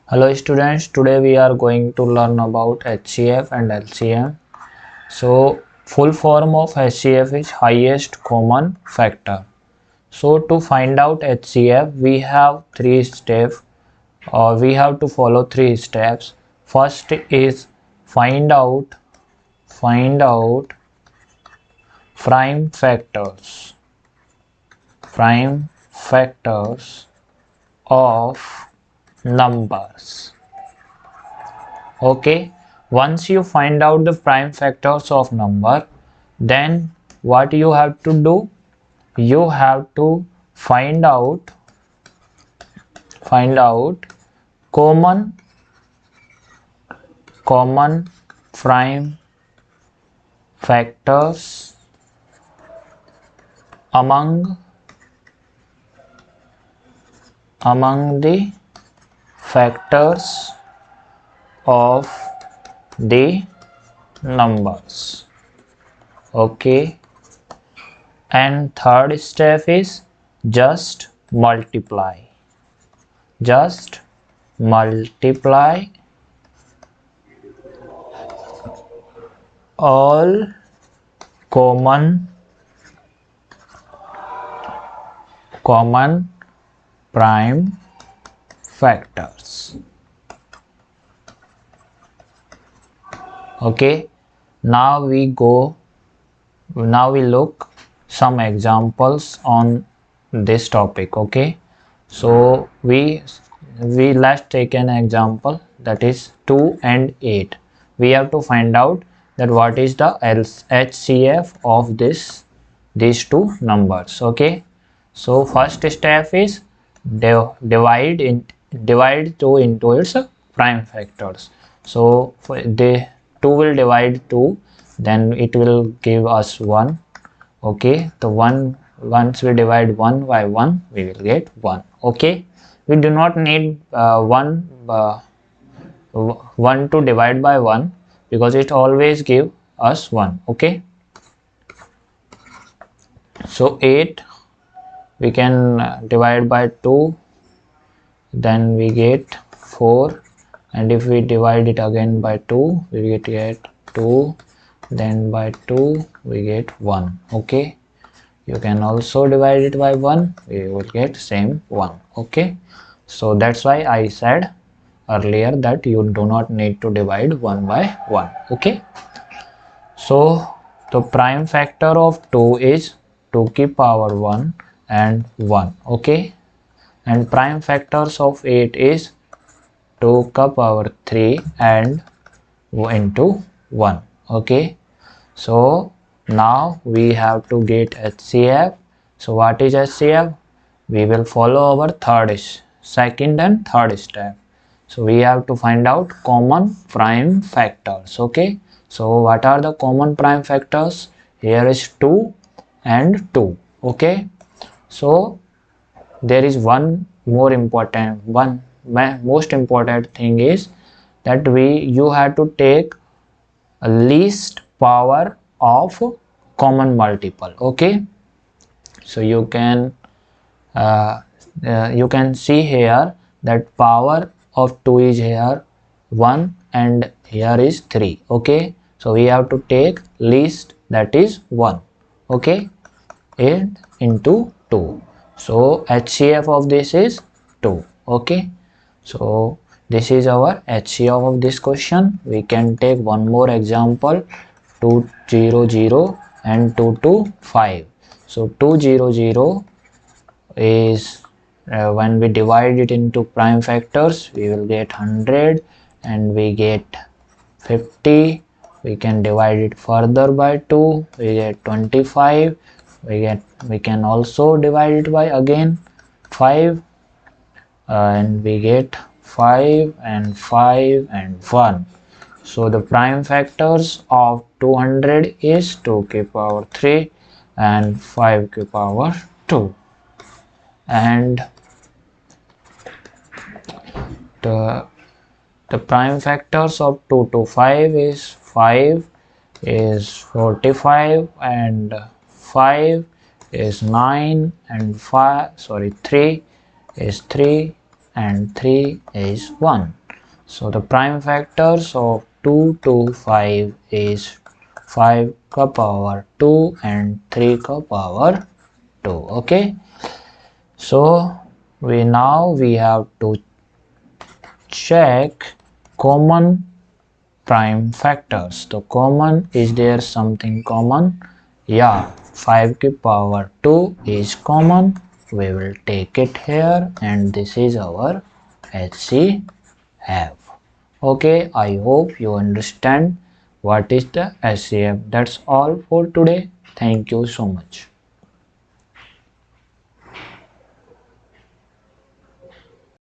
Hello students, today we are going to learn about HCF and LCM. So full form of HCF is highest common factor. So to find out HCF we have three steps, or we have to follow three steps. First is find out prime factors of numbers. Okay, once you find out the prime factors of number, then what you have to do, you have to find out common prime factors among the factors of the numbers. Okay, and third step is just multiply all common prime factors. Okay, now we look some examples on this topic. Okay, so we let's take an example, that is 2 and 8. We have to find out that what is the HCF of these two numbers. Okay, so first step is divide 2 into its prime factors. So for the 2 will divide 2, then it will give us 1. Okay, the 1, once we divide 1 by 1, we will get 1. Okay, we do not need 1 to divide by 1, because it always give us 1. Okay, so 8 we can divide by 2, then we get 4, and if we divide it again by 2, we get 2, then by 2 we get 1. Okay, you can also divide it by 1, we will get same 1. Okay, so that's why I said earlier that you do not need to divide 1 by 1. Okay, so the prime factor of 2 is 2 की power 1 and 1. Okay, and prime factors of 8 is 2 का power 3 and into 1. Okay, so now we have to get HCF. So what is HCF? We will follow our second and third step. So we have to find out common prime factors. Okay, so what are the common prime factors? Here is 2 and 2. Okay, so there is one most important thing is that you have to take a least power of common multiple. Okay, so you can see here that power of 2 is here 1 and here is 3. Okay, so we have to take least, that is 1. Okay, and into 2. So HCF of this is 2. Okay, so this is our HCF of this question. We can take one more example, 200 and 225. So 200 is when we divide it into prime factors, we will get 100 and we get 50. We can divide it further by 2, we get 25. We can also divide it by again 5, and we get 5 and 5 and 1. So the prime factors of 200 is 2 की power 3 and 5 की power 2. And the prime factors of 2 to 5 is 5 is 45 and 5 is 9 and 3 is 3 and 3 is 1. So the prime factors of 2 to 5 is 5 ka power 2 and 3 ka power 2. Okay. So we have to check common prime factors. So common, is there something common? Yeah, 5 ki power 2 is common. We will take it here and this is our HCF. Okay, I hope you understand what is the HCF. That's all for today. Thank you so much.